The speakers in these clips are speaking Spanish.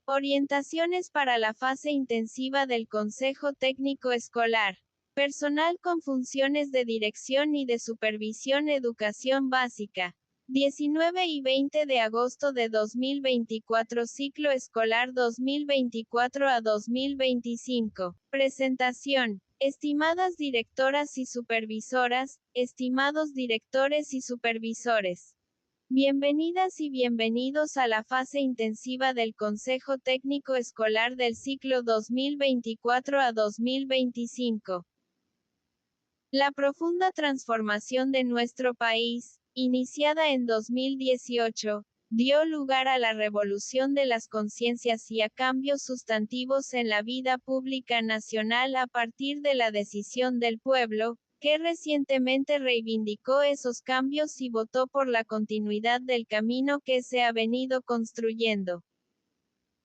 Orientaciones para la fase intensiva del Consejo Técnico Escolar. Personal con funciones de dirección y de supervisión educación básica. 19 y 20 de agosto de 2024 Ciclo escolar 2024 a 2025. Presentación. Estimadas directoras y supervisoras, estimados directores y supervisores. Bienvenidas y bienvenidos a la fase intensiva del Consejo Técnico Escolar del ciclo 2024 a 2025. La profunda transformación de nuestro país, iniciada en 2018, dio lugar a la revolución de las conciencias y a cambios sustantivos en la vida pública nacional a partir de la decisión del pueblo, que recientemente reivindicó esos cambios y votó por la continuidad del camino que se ha venido construyendo.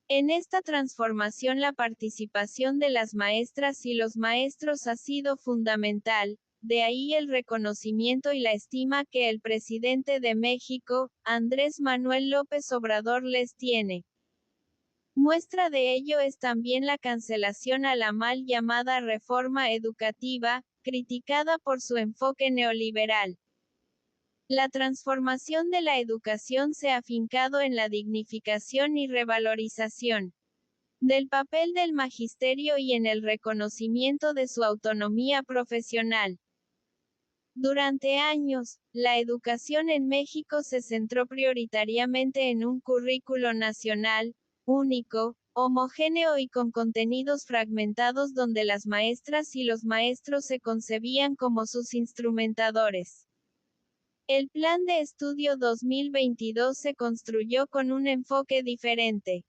En esta transformación la participación de las maestras y los maestros ha sido fundamental, de ahí el reconocimiento y la estima que el presidente de México, Andrés Manuel López Obrador les tiene. Muestra de ello es también la cancelación a la mal llamada reforma educativa, criticada por su enfoque neoliberal. La transformación de la educación se ha afincado en la dignificación y revalorización del papel del magisterio y en el reconocimiento de su autonomía profesional. Durante años, la educación en México se centró prioritariamente en un currículo nacional, único, homogéneo y con contenidos fragmentados donde las maestras y los maestros se concebían como sus instrumentadores. El Plan de Estudio 2022 se construyó con un enfoque diferente.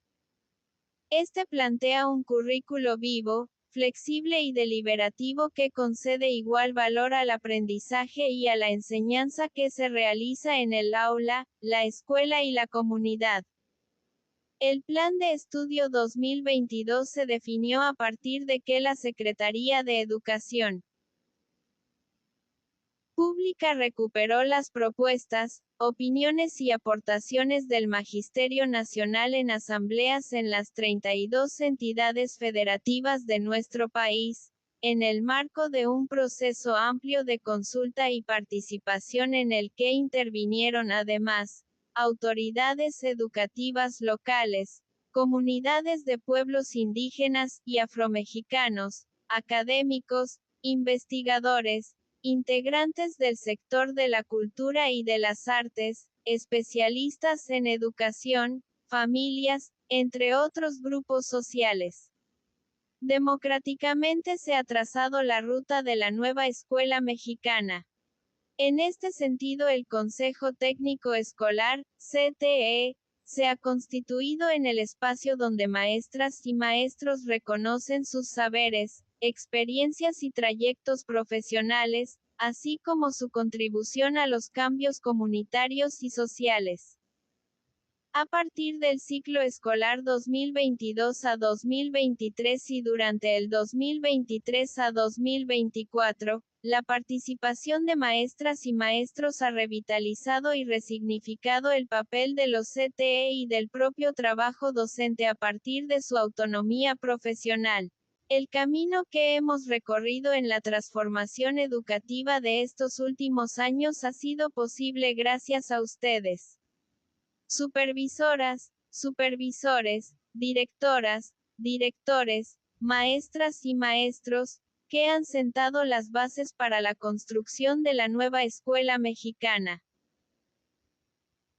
Este plantea un currículo vivo, flexible y deliberativo que concede igual valor al aprendizaje y a la enseñanza que se realiza en el aula, la escuela y la comunidad. El Plan de Estudio 2022 se definió a partir de que la Secretaría de Educación Pública recuperó las propuestas, opiniones y aportaciones del Magisterio Nacional en asambleas en las 32 entidades federativas de nuestro país, en el marco de un proceso amplio de consulta y participación en el que intervinieron además, autoridades educativas locales, comunidades de pueblos indígenas y afromexicanos, académicos, investigadores, integrantes del sector de la cultura y de las artes, especialistas en educación, familias, entre otros grupos sociales. Democráticamente se ha trazado la ruta de la nueva escuela mexicana. En este sentido, el Consejo Técnico Escolar, CTE, se ha constituido en el espacio donde maestras y maestros reconocen sus saberes, experiencias y trayectos profesionales, así como su contribución a los cambios comunitarios y sociales. A partir del ciclo escolar 2022 a 2023 y durante el 2023 a 2024, la participación de maestras y maestros ha revitalizado y resignificado el papel de los CTE y del propio trabajo docente a partir de su autonomía profesional. El camino que hemos recorrido en la transformación educativa de estos últimos años ha sido posible gracias a ustedes. Supervisoras, supervisores, directoras, directores, maestras y maestros, que han sentado las bases para la construcción de la nueva escuela mexicana.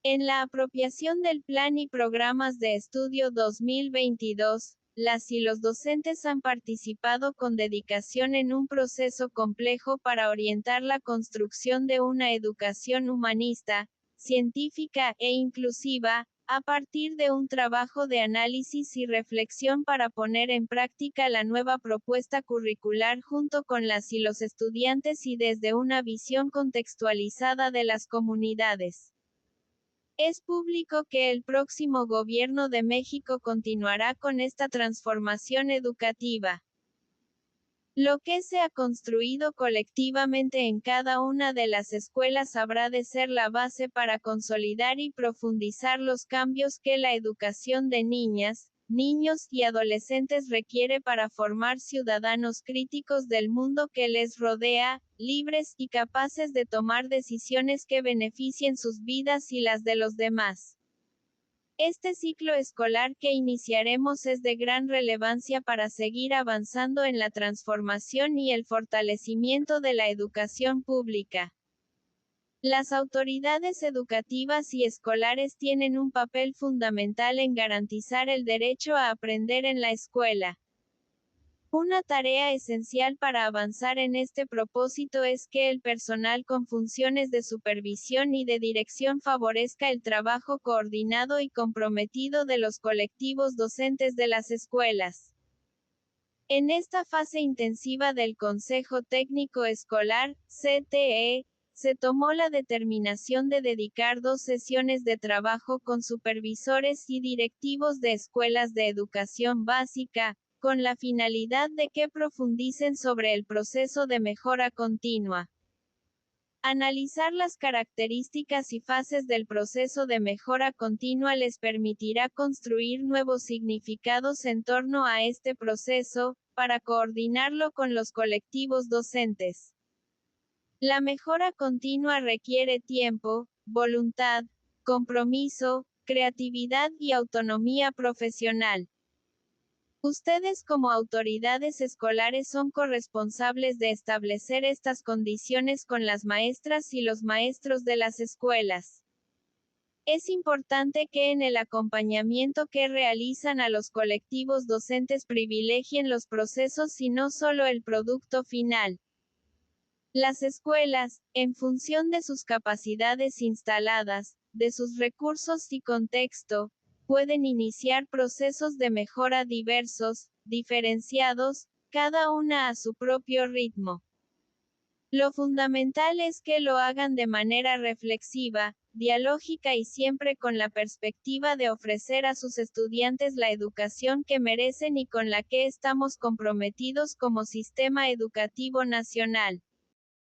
En la apropiación del Plan y Programas de Estudio 2022, las y los docentes han participado con dedicación en un proceso complejo para orientar la construcción de una educación humanista, científica e inclusiva, a partir de un trabajo de análisis y reflexión para poner en práctica la nueva propuesta curricular junto con las y los estudiantes y desde una visión contextualizada de las comunidades. Es público que el próximo gobierno de México continuará con esta transformación educativa. Lo que se ha construido colectivamente en cada una de las escuelas habrá de ser la base para consolidar y profundizar los cambios que la educación de niñas, niños y adolescentes requiere para formar ciudadanos críticos del mundo que les rodea, libres y capaces de tomar decisiones que beneficien sus vidas y las de los demás. Este ciclo escolar que iniciaremos es de gran relevancia para seguir avanzando en la transformación y el fortalecimiento de la educación pública. Las autoridades educativas y escolares tienen un papel fundamental en garantizar el derecho a aprender en la escuela. Una tarea esencial para avanzar en este propósito es que el personal con funciones de supervisión y de dirección favorezca el trabajo coordinado y comprometido de los colectivos docentes de las escuelas. En esta fase intensiva del Consejo Técnico Escolar, CTE, se tomó la determinación de dedicar 2 sesiones de trabajo con supervisores y directivos de escuelas de educación básica, con la finalidad de que profundicen sobre el proceso de mejora continua. Analizar las características y fases del proceso de mejora continua les permitirá construir nuevos significados en torno a este proceso, para coordinarlo con los colectivos docentes. La mejora continua requiere tiempo, voluntad, compromiso, creatividad y autonomía profesional. Ustedes como autoridades escolares son corresponsables de establecer estas condiciones con las maestras y los maestros de las escuelas. Es importante que en el acompañamiento que realizan a los colectivos docentes privilegien los procesos y no solo el producto final. Las escuelas, en función de sus capacidades instaladas, de sus recursos y contexto, pueden iniciar procesos de mejora diversos, diferenciados, cada una a su propio ritmo. Lo fundamental es que lo hagan de manera reflexiva, dialógica y siempre con la perspectiva de ofrecer a sus estudiantes la educación que merecen y con la que estamos comprometidos como sistema educativo nacional.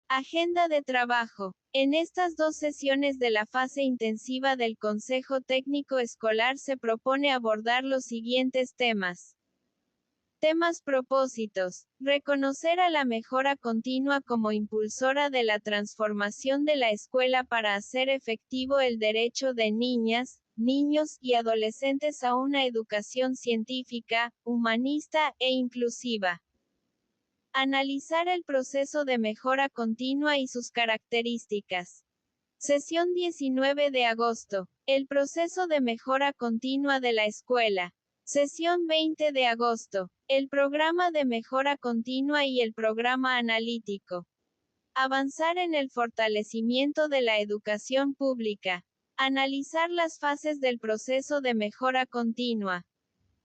Agenda de trabajo. En estas 2 sesiones de la fase intensiva del Consejo Técnico Escolar se propone abordar los siguientes temas. Temas propósitos. Reconocer a la mejora continua como impulsora de la transformación de la escuela para hacer efectivo el derecho de niñas, niños y adolescentes a una educación científica, humanista e inclusiva. Analizar el proceso de mejora continua y sus características. Sesión 19 de agosto. El proceso de mejora continua de la escuela. Sesión 20 de agosto. El programa de mejora continua y el programa analítico. Avanzar en el fortalecimiento de la educación pública. Analizar las fases del proceso de mejora continua.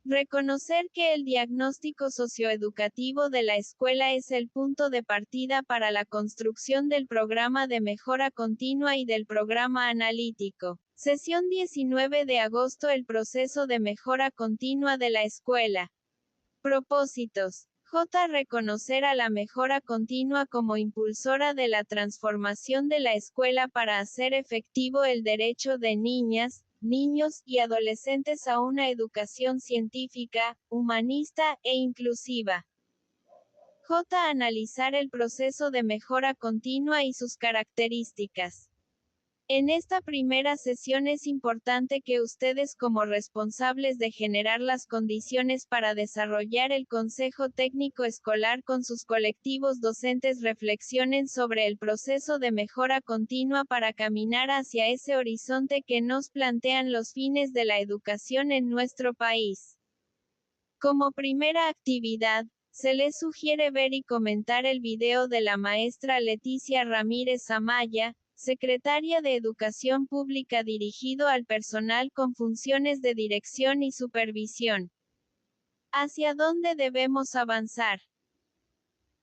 Reconocer que el diagnóstico socioeducativo de la escuela es el punto de partida para la construcción del programa de mejora continua y del programa analítico. Sesión 19 de agosto. El proceso de mejora continua de la escuela. Propósitos. Reconocer a la mejora continua como impulsora de la transformación de la escuela para hacer efectivo el derecho de niñas, niños y adolescentes a una educación científica, humanista e inclusiva. Analizar el proceso de mejora continua y sus características. En esta primera sesión es importante que ustedes como responsables de generar las condiciones para desarrollar el Consejo Técnico Escolar con sus colectivos docentes reflexionen sobre el proceso de mejora continua para caminar hacia ese horizonte que nos plantean los fines de la educación en nuestro país. Como primera actividad, se les sugiere ver y comentar el video de la maestra Leticia Ramírez Amaya, Secretaria de Educación Pública dirigido al personal con funciones de dirección y supervisión. ¿Hacia dónde debemos avanzar?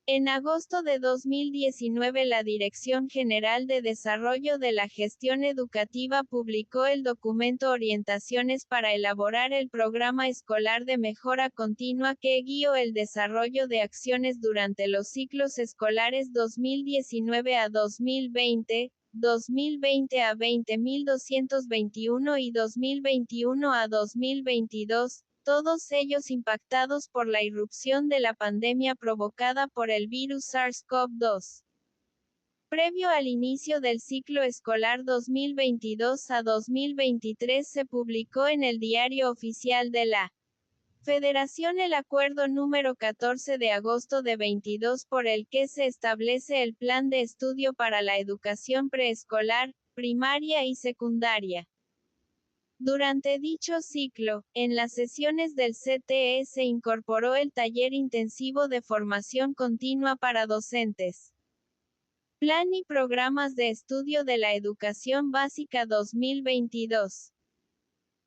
En agosto de 2019 la Dirección General de Desarrollo de la Gestión Educativa publicó el documento Orientaciones para elaborar el programa escolar de mejora continua que guió el desarrollo de acciones durante los ciclos escolares 2019 a 2020, 2020 a 20.221 y 2021 a 2022, todos ellos impactados por la irrupción de la pandemia provocada por el virus SARS-CoV-2. Previo al inicio del ciclo escolar 2022 a 2023 se publicó en el Diario Oficial de la Federación el acuerdo número 14 de agosto de 22 por el que se establece el Plan de Estudio para la Educación Preescolar, Primaria y Secundaria. Durante dicho ciclo, en las sesiones del CTE se incorporó el taller intensivo de formación continua para docentes. Plan y programas de estudio de la educación básica 2022.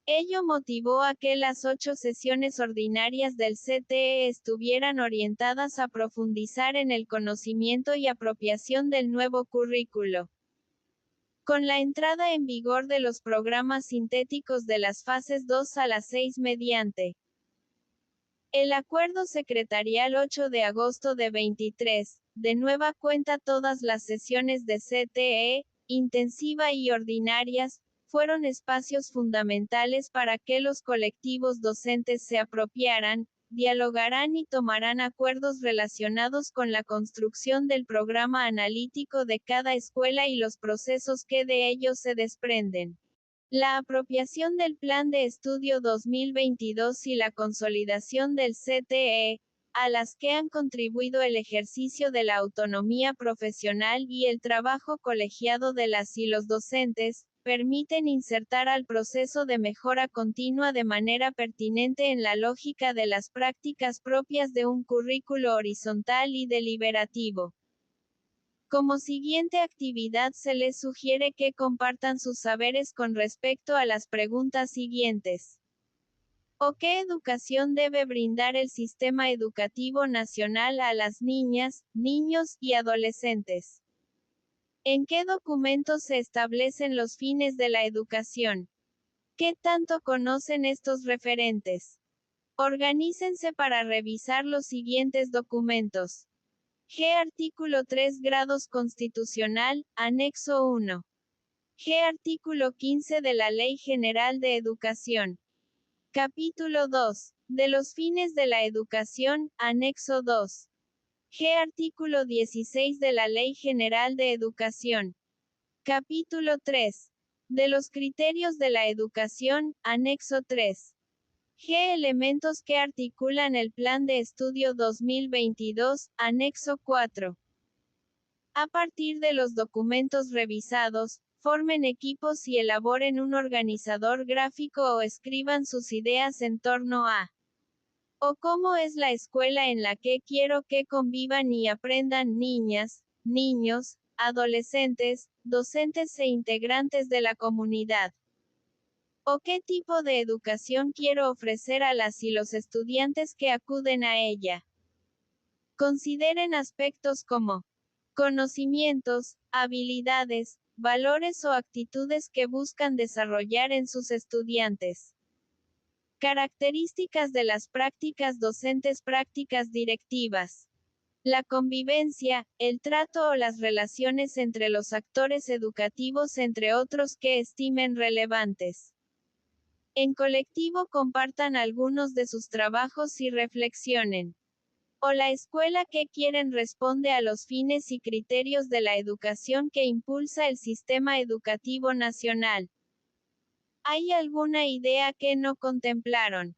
Ello motivó a que las 8 sesiones ordinarias del CTE estuvieran orientadas a profundizar en el conocimiento y apropiación del nuevo currículo. Con la entrada en vigor de los programas sintéticos de las fases 2 a las 6 mediante el Acuerdo Secretarial 8 de agosto de 23, de nueva cuenta todas las sesiones de CTE, intensiva y ordinarias, fueron espacios fundamentales para que los colectivos docentes se apropiaran, dialogarán y tomarán acuerdos relacionados con la construcción del programa analítico de cada escuela y los procesos que de ellos se desprenden. La apropiación del Plan de Estudio 2022 y la consolidación del CTE, a las que han contribuido el ejercicio de la autonomía profesional y el trabajo colegiado de las y los docentes, permiten insertar al proceso de mejora continua de manera pertinente en la lógica de las prácticas propias de un currículo horizontal y deliberativo. Como siguiente actividad se les sugiere que compartan sus saberes con respecto a las preguntas siguientes. ¿O qué educación debe brindar el sistema educativo nacional a las niñas, niños y adolescentes? ¿En qué documentos se establecen los fines de la educación? ¿Qué tanto conocen estos referentes? Organícense para revisar los siguientes documentos. G. Artículo 3 Grados Constitucional, Anexo 1. G. Artículo 15 de la Ley General de Educación. Capítulo 2. De los fines de la educación, Anexo 2. G. Artículo 16 de la Ley General de Educación. Capítulo 3. De los criterios de la educación, Anexo 3. G. Elementos que articulan el Plan de Estudio 2022, Anexo 4. A partir de los documentos revisados, formen equipos y elaboren un organizador gráfico o escriban sus ideas en torno a o cómo es la escuela en la que quiero que convivan y aprendan niñas, niños, adolescentes, docentes e integrantes de la comunidad. ¿O qué tipo de educación quiero ofrecer a las y los estudiantes que acuden a ella? Consideren aspectos como conocimientos, habilidades, valores o actitudes que buscan desarrollar en sus estudiantes. Características de las prácticas docentes, prácticas directivas. La convivencia, el trato o las relaciones entre los actores educativos, entre otros que estimen relevantes. En colectivo compartan algunos de sus trabajos y reflexionen. ¿O la escuela que quieren responde a los fines y criterios de la educación que impulsa el sistema educativo nacional? ¿Hay alguna idea que no contemplaron?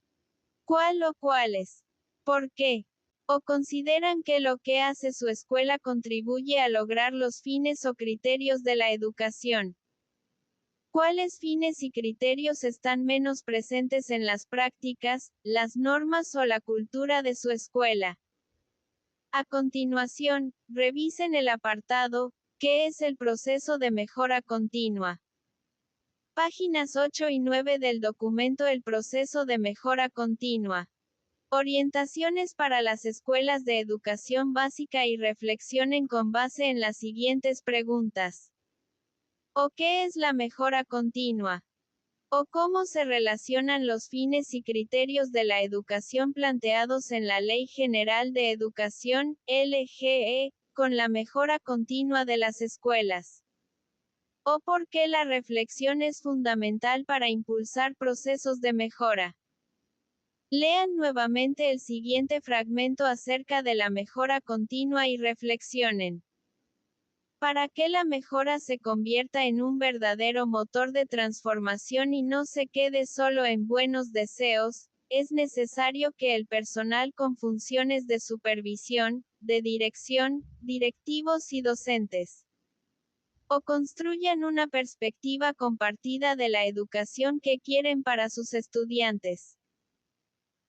¿Cuál o cuáles? ¿Por qué? ¿O consideran que lo que hace su escuela contribuye a lograr los fines o criterios de la educación? ¿Cuáles fines y criterios están menos presentes en las prácticas, las normas o la cultura de su escuela? A continuación, revisen el apartado, ¿qué es el proceso de mejora continua? Páginas 8 y 9 del documento El proceso de mejora continua. Orientaciones para las escuelas de educación básica y reflexionen con base en las siguientes preguntas. ¿O qué es la mejora continua? ¿O cómo se relacionan los fines y criterios de la educación planteados en la Ley General de Educación, LGE, con la mejora continua de las escuelas? ¿O por qué la reflexión es fundamental para impulsar procesos de mejora? Lean nuevamente el siguiente fragmento acerca de la mejora continua y reflexionen. Para que la mejora se convierta en un verdadero motor de transformación y no se quede solo en buenos deseos, es necesario que el personal con funciones de supervisión, de dirección, directivos y docentes, o construyan una perspectiva compartida de la educación que quieren para sus estudiantes.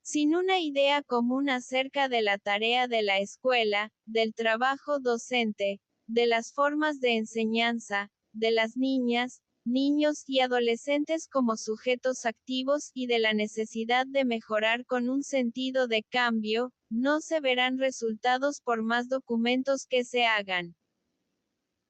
Sin una idea común acerca de la tarea de la escuela, del trabajo docente, de las formas de enseñanza, de las niñas, niños y adolescentes como sujetos activos y de la necesidad de mejorar con un sentido de cambio, no se verán resultados por más documentos que se hagan.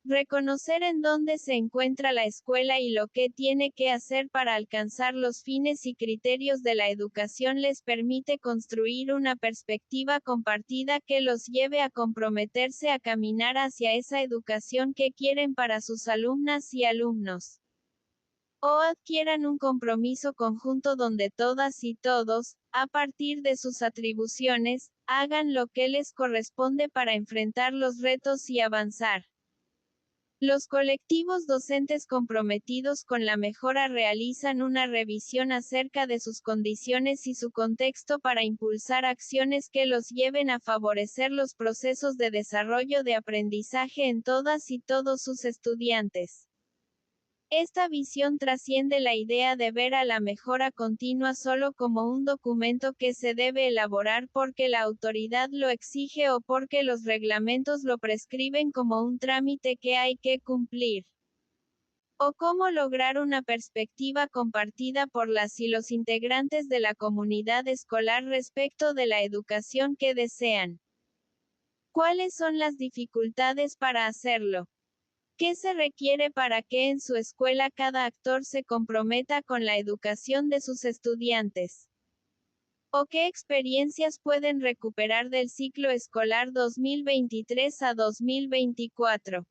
Reconocer en dónde se encuentra la escuela y lo que tiene que hacer para alcanzar los fines y criterios de la educación les permite construir una perspectiva compartida que los lleve a comprometerse a caminar hacia esa educación que quieren para sus alumnas y alumnos. O adquieran un compromiso conjunto donde todas y todos, a partir de sus atribuciones, hagan lo que les corresponde para enfrentar los retos y avanzar. Los colectivos docentes comprometidos con la mejora realizan una revisión acerca de sus condiciones y su contexto para impulsar acciones que los lleven a favorecer los procesos de desarrollo de aprendizaje en todas y todos sus estudiantes. Esta visión trasciende la idea de ver a la mejora continua solo como un documento que se debe elaborar porque la autoridad lo exige o porque los reglamentos lo prescriben como un trámite que hay que cumplir. O cómo lograr una perspectiva compartida por las y los integrantes de la comunidad escolar respecto de la educación que desean. ¿Cuáles son las dificultades para hacerlo? ¿Qué se requiere para que en su escuela cada actor se comprometa con la educación de sus estudiantes? ¿O qué experiencias pueden recuperar del ciclo escolar 2023 a 2024?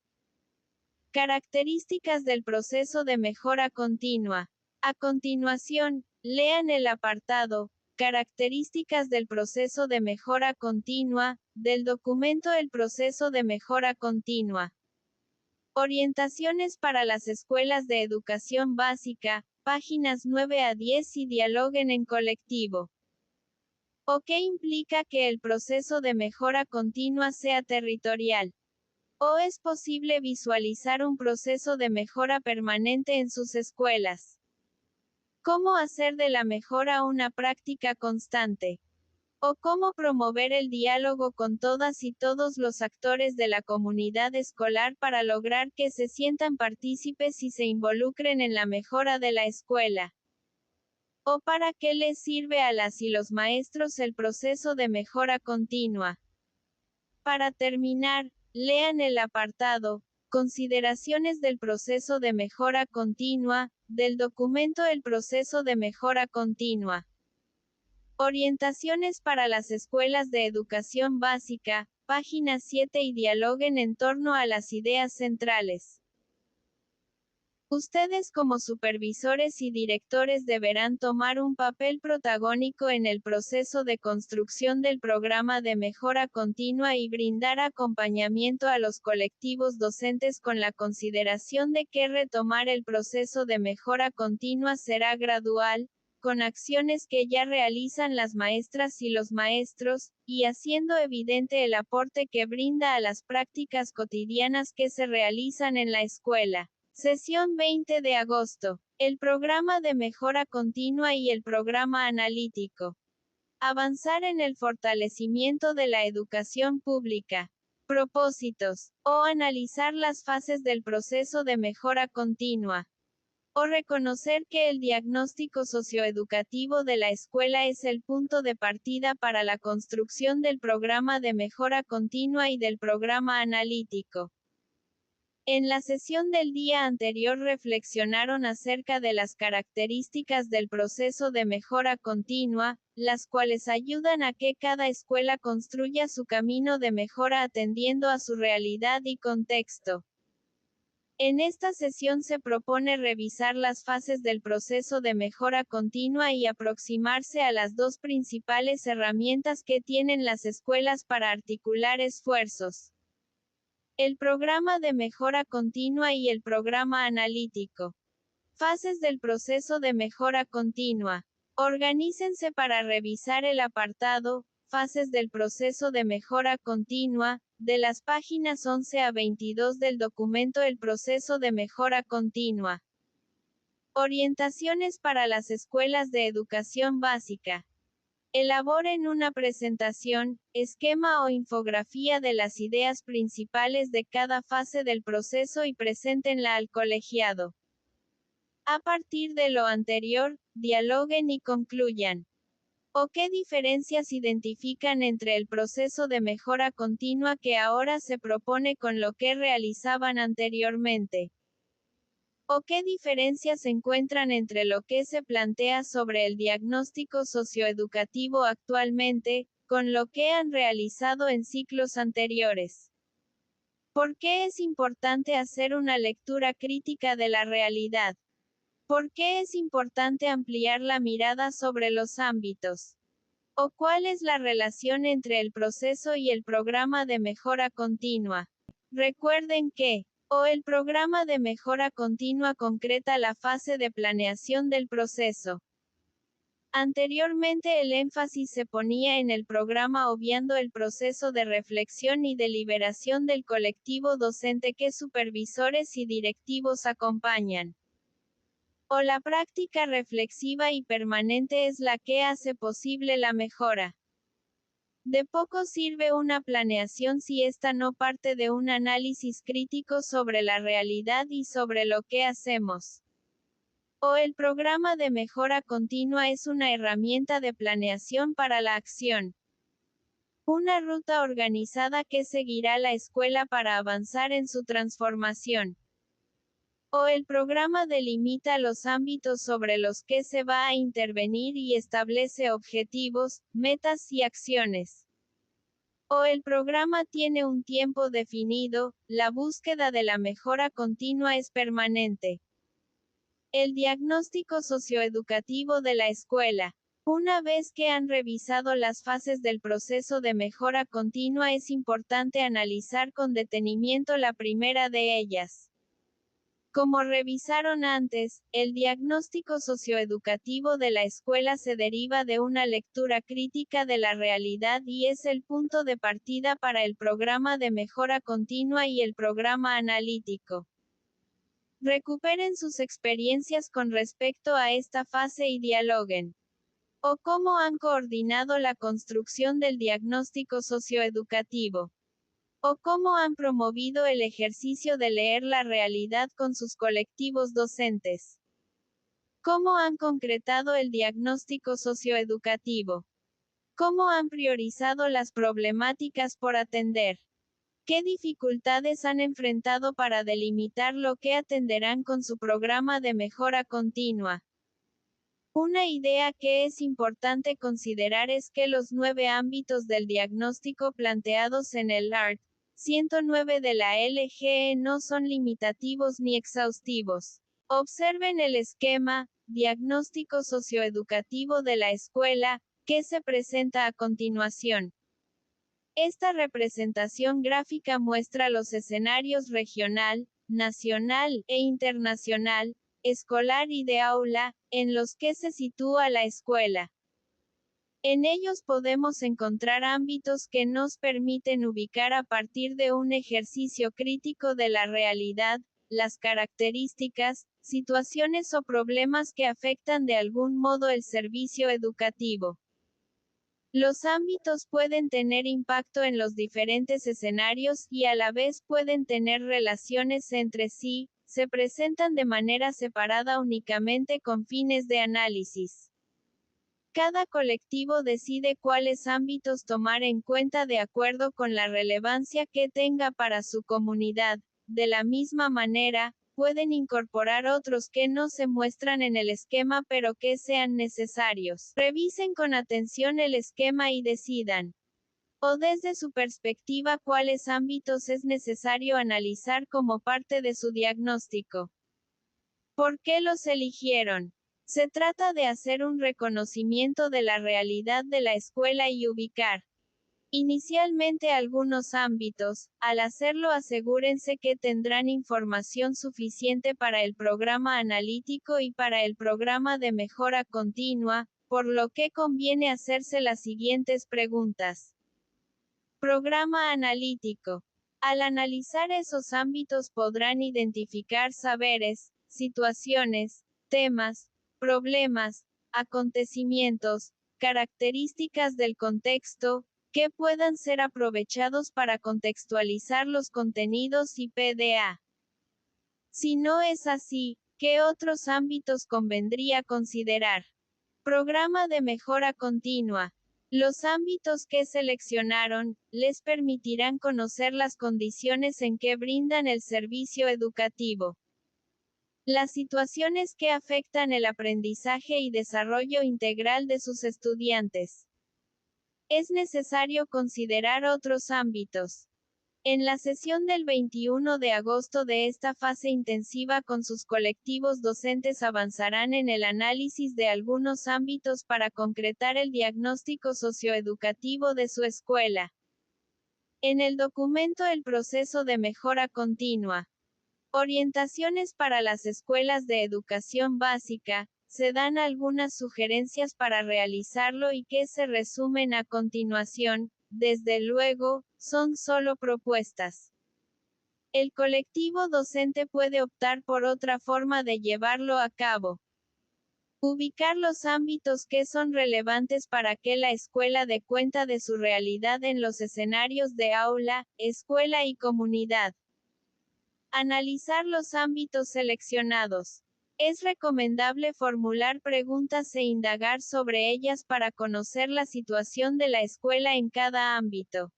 Características del proceso de mejora continua. A continuación, lean el apartado, Características del proceso de mejora continua, del documento El proceso de mejora continua. Orientaciones para las escuelas de educación básica, páginas 9 a 10 y dialoguen en colectivo. ¿O qué implica que el proceso de mejora continua sea territorial? ¿O es posible visualizar un proceso de mejora permanente en sus escuelas? ¿Cómo hacer de la mejora una práctica constante? ¿O cómo promover el diálogo con todas y todos los actores de la comunidad escolar para lograr que se sientan partícipes y se involucren en la mejora de la escuela? ¿O para qué les sirve a las y los maestros el proceso de mejora continua? Para terminar, lean el apartado, Consideraciones del proceso de mejora continua, del documento El proceso de mejora continua. Orientaciones para las escuelas de educación básica, página 7 y dialoguen en torno a las ideas centrales. Ustedes como supervisores y directores deberán tomar un papel protagónico en el proceso de construcción del programa de mejora continua y brindar acompañamiento a los colectivos docentes con la consideración de que retomar el proceso de mejora continua será gradual, con acciones que ya realizan las maestras y los maestros, y haciendo evidente el aporte que brinda a las prácticas cotidianas que se realizan en la escuela. Sesión 20 de agosto. El programa de mejora continua y el programa analítico. Avanzar en el fortalecimiento de la educación pública. Propósitos. O analizar las fases del proceso de mejora continua. O reconocer que el diagnóstico socioeducativo de la escuela es el punto de partida para la construcción del programa de mejora continua y del programa analítico. En la sesión del día anterior reflexionaron acerca de las características del proceso de mejora continua, las cuales ayudan a que cada escuela construya su camino de mejora atendiendo a su realidad y contexto. En esta sesión se propone revisar las fases del proceso de mejora continua y aproximarse a las dos principales herramientas que tienen las escuelas para articular esfuerzos: el programa de mejora continua y el programa analítico. Fases del proceso de mejora continua. Organícense para revisar el apartado Fases del proceso de mejora continua, de las páginas 11 a 22 del documento El proceso de mejora continua. Orientaciones para las escuelas de educación básica. Elaboren una presentación, esquema o infografía de las ideas principales de cada fase del proceso y preséntenla al colegiado. A partir de lo anterior, dialoguen y concluyan. ¿O qué diferencias identifican entre el proceso de mejora continua que ahora se propone con lo que realizaban anteriormente? ¿O qué diferencias encuentran entre lo que se plantea sobre el diagnóstico socioeducativo actualmente, con lo que han realizado en ciclos anteriores? ¿Por qué es importante hacer una lectura crítica de la realidad? ¿Por qué es importante ampliar la mirada sobre los ámbitos? ¿O cuál es la relación entre el proceso y el programa de mejora continua? Recuerden que, el programa de mejora continua concreta la fase de planeación del proceso. Anteriormente el énfasis se ponía en el programa obviando el proceso de reflexión y deliberación del colectivo docente que supervisores y directivos acompañan. O la práctica reflexiva y permanente es la que hace posible la mejora. De poco sirve una planeación si ésta no parte de un análisis crítico sobre la realidad y sobre lo que hacemos. O el programa de mejora continua es una herramienta de planeación para la acción. Una ruta organizada que seguirá la escuela para avanzar en su transformación. O el programa delimita los ámbitos sobre los que se va a intervenir y establece objetivos, metas y acciones. O el programa tiene un tiempo definido, la búsqueda de la mejora continua es permanente. El diagnóstico socioeducativo de la escuela. Una vez que han revisado las fases del proceso de mejora continua, es importante analizar con detenimiento la primera de ellas. Como revisaron antes, el diagnóstico socioeducativo de la escuela se deriva de una lectura crítica de la realidad y es el punto de partida para el programa de mejora continua y el programa analítico. Recuperen sus experiencias con respecto a esta fase y dialoguen. O cómo han coordinado la construcción del diagnóstico socioeducativo. O cómo han promovido el ejercicio de leer la realidad con sus colectivos docentes. ¿Cómo han concretado el diagnóstico socioeducativo? ¿Cómo han priorizado las problemáticas por atender? ¿Qué dificultades han enfrentado para delimitar lo que atenderán con su programa de mejora continua? Una idea que es importante considerar es que los 9 ámbitos del diagnóstico planteados en el ART 109 de la LGE no son limitativos ni exhaustivos. Observen el esquema, diagnóstico socioeducativo de la escuela, que se presenta a continuación. Esta representación gráfica muestra los escenarios regional, nacional e internacional, escolar y de aula, en los que se sitúa la escuela. En ellos podemos encontrar ámbitos que nos permiten ubicar a partir de un ejercicio crítico de la realidad, las características, situaciones o problemas que afectan de algún modo el servicio educativo. Los ámbitos pueden tener impacto en los diferentes escenarios y a la vez pueden tener relaciones entre sí, se presentan de manera separada únicamente con fines de análisis. Cada colectivo decide cuáles ámbitos tomar en cuenta de acuerdo con la relevancia que tenga para su comunidad. De la misma manera, pueden incorporar otros que no se muestran en el esquema pero que sean necesarios. Revisen con atención el esquema y decidan. O desde su perspectiva, cuáles ámbitos es necesario analizar como parte de su diagnóstico. ¿Por qué los eligieron? Se trata de hacer un reconocimiento de la realidad de la escuela y ubicar inicialmente algunos ámbitos. Al hacerlo, asegúrense que tendrán información suficiente para el programa analítico y para el programa de mejora continua, por lo que conviene hacerse las siguientes preguntas. Programa analítico. Al analizar esos ámbitos podrán identificar saberes, situaciones, temas, problemas, acontecimientos, características del contexto, que puedan ser aprovechados para contextualizar los contenidos y PDA. Si no es así, ¿qué otros ámbitos convendría considerar? Programa de mejora continua. Los ámbitos que seleccionaron, les permitirán conocer las condiciones en que brindan el servicio educativo. Las situaciones que afectan el aprendizaje y desarrollo integral de sus estudiantes. Es necesario considerar otros ámbitos. En la sesión del 21 de agosto de esta fase intensiva con sus colectivos docentes avanzarán en el análisis de algunos ámbitos para concretar el diagnóstico socioeducativo de su escuela. En el documento El proceso de mejora continua. Orientaciones para las escuelas de educación básica, se dan algunas sugerencias para realizarlo y que se resumen a continuación. Desde luego, son solo propuestas. El colectivo docente puede optar por otra forma de llevarlo a cabo. Ubicar los ámbitos que son relevantes para que la escuela dé cuenta de su realidad en los escenarios de aula, escuela y comunidad. Analizar los ámbitos seleccionados. Es recomendable formular preguntas e indagar sobre ellas para conocer la situación de la escuela en cada ámbito.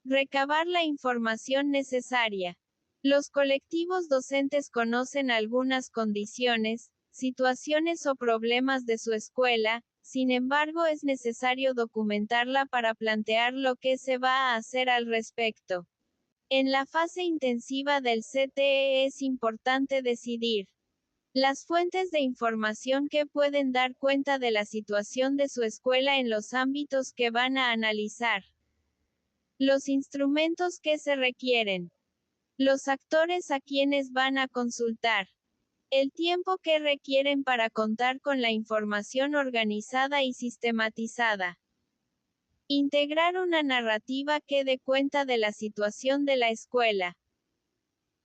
Recabar la información necesaria. Los colectivos docentes conocen algunas condiciones, situaciones o problemas de su escuela, sin embargo es necesario documentarla para plantear lo que se va a hacer al respecto. En la fase intensiva del CTE es importante decidir las fuentes de información que pueden dar cuenta de la situación de su escuela en los ámbitos que van a analizar. Los instrumentos que se requieren. Los actores a quienes van a consultar. El tiempo que requieren para contar con la información organizada y sistematizada. Integrar una narrativa que dé cuenta de la situación de la escuela.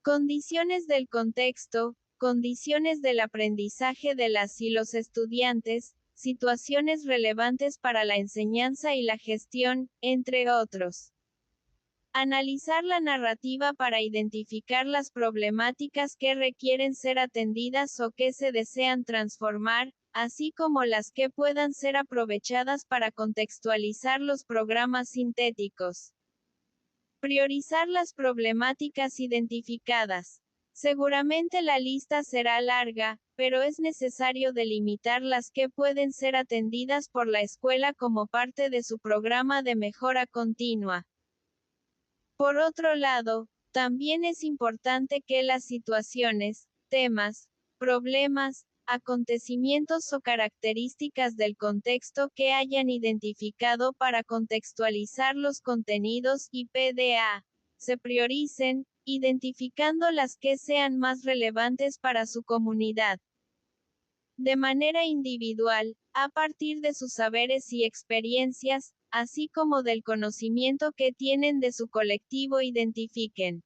Condiciones del contexto, condiciones del aprendizaje de las y los estudiantes, situaciones relevantes para la enseñanza y la gestión, entre otros. Analizar la narrativa para identificar las problemáticas que requieren ser atendidas o que se desean transformar, así como las que puedan ser aprovechadas para contextualizar los programas sintéticos. Priorizar las problemáticas identificadas. Seguramente la lista será larga, pero es necesario delimitar las que pueden ser atendidas por la escuela como parte de su programa de mejora continua. Por otro lado, también es importante que las situaciones, temas, problemas, acontecimientos o características del contexto que hayan identificado para contextualizar los contenidos y PDA, se prioricen, identificando las que sean más relevantes para su comunidad. De manera individual, a partir de sus saberes y experiencias, así como del conocimiento que tienen de su colectivo, identifiquen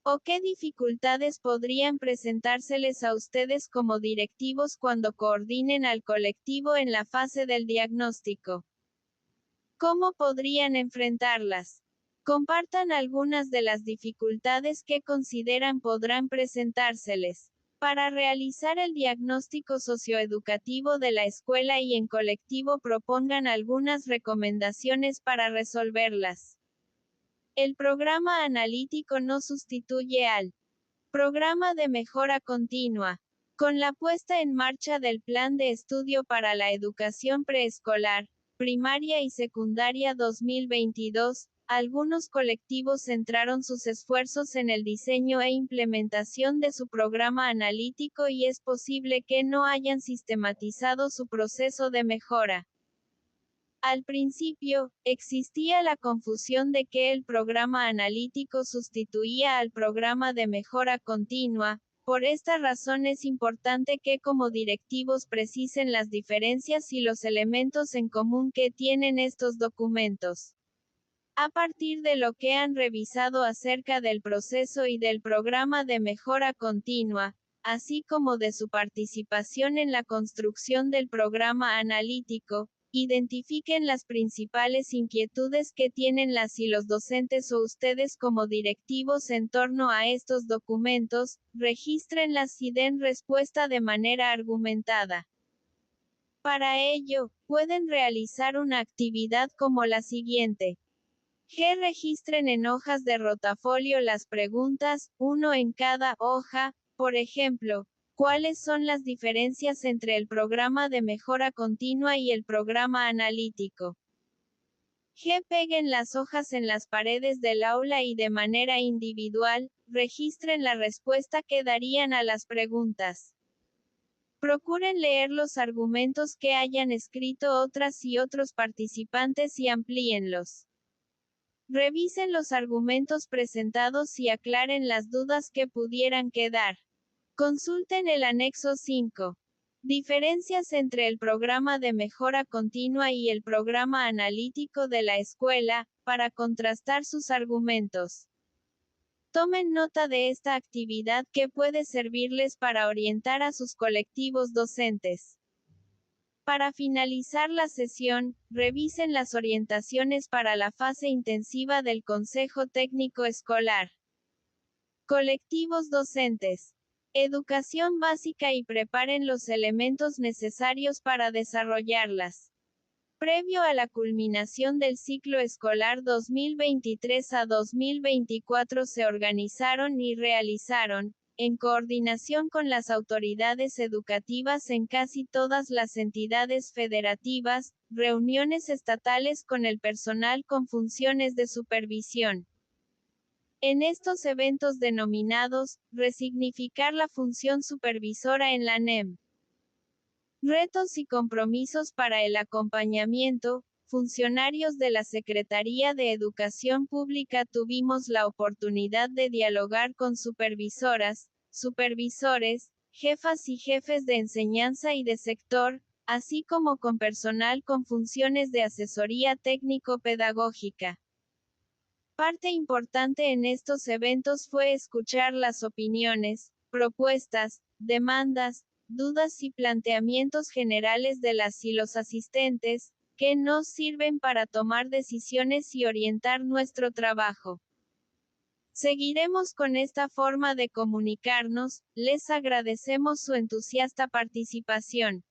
o qué dificultades podrían presentárseles a ustedes como directivos cuando coordinen al colectivo en la fase del diagnóstico. ¿Cómo podrían enfrentarlas? Compartan algunas de las dificultades que consideran podrán presentárseles. Para realizar el diagnóstico socioeducativo de la escuela y en colectivo propongan algunas recomendaciones para resolverlas. El programa analítico no sustituye al programa de mejora continua. Con la puesta en marcha del Plan de Estudio para la Educación Preescolar, Primaria y Secundaria 2022, algunos colectivos centraron sus esfuerzos en el diseño e implementación de su programa analítico y es posible que no hayan sistematizado su proceso de mejora. Al principio, existía la confusión de que el programa analítico sustituía al programa de mejora continua. Por esta razón es importante que como directivos precisen las diferencias y los elementos en común que tienen estos documentos. A partir de lo que han revisado acerca del proceso y del programa de mejora continua, así como de su participación en la construcción del programa analítico, identifiquen las principales inquietudes que tienen las y los docentes o ustedes como directivos en torno a estos documentos, regístrenlas y den respuesta de manera argumentada. Para ello, pueden realizar una actividad como la siguiente. Registren en hojas de rotafolio las preguntas, uno en cada hoja, por ejemplo, ¿cuáles son las diferencias entre el programa de mejora continua y el programa analítico? Peguen las hojas en las paredes del aula y de manera individual, registren la respuesta que darían a las preguntas. Procuren leer los argumentos que hayan escrito otras y otros participantes y amplíenlos. Revisen los argumentos presentados y aclaren las dudas que pudieran quedar. Consulten el anexo 5. Diferencias entre el programa de mejora continua y el programa analítico de la escuela, para contrastar sus argumentos. Tomen nota de esta actividad que puede servirles para orientar a sus colectivos docentes. Para finalizar la sesión, revisen las orientaciones para la fase intensiva del Consejo Técnico Escolar. Colectivos docentes. Educación básica y preparen los elementos necesarios para desarrollarlas. Previo a la culminación del ciclo escolar 2023 a 2024 se organizaron y realizaron, en coordinación con las autoridades educativas en casi todas las entidades federativas, reuniones estatales con el personal con funciones de supervisión. En estos eventos denominados, resignificar la función supervisora en la NEM. Retos y compromisos para el acompañamiento. Funcionarios de la Secretaría de Educación Pública tuvimos la oportunidad de dialogar con supervisoras, supervisores, jefas y jefes de enseñanza y de sector, así como con personal con funciones de asesoría técnico-pedagógica. Parte importante en estos eventos fue escuchar las opiniones, propuestas, demandas, dudas y planteamientos generales de las y los asistentes, que nos sirven para tomar decisiones y orientar nuestro trabajo. Seguiremos con esta forma de comunicarnos, les agradecemos su entusiasta participación.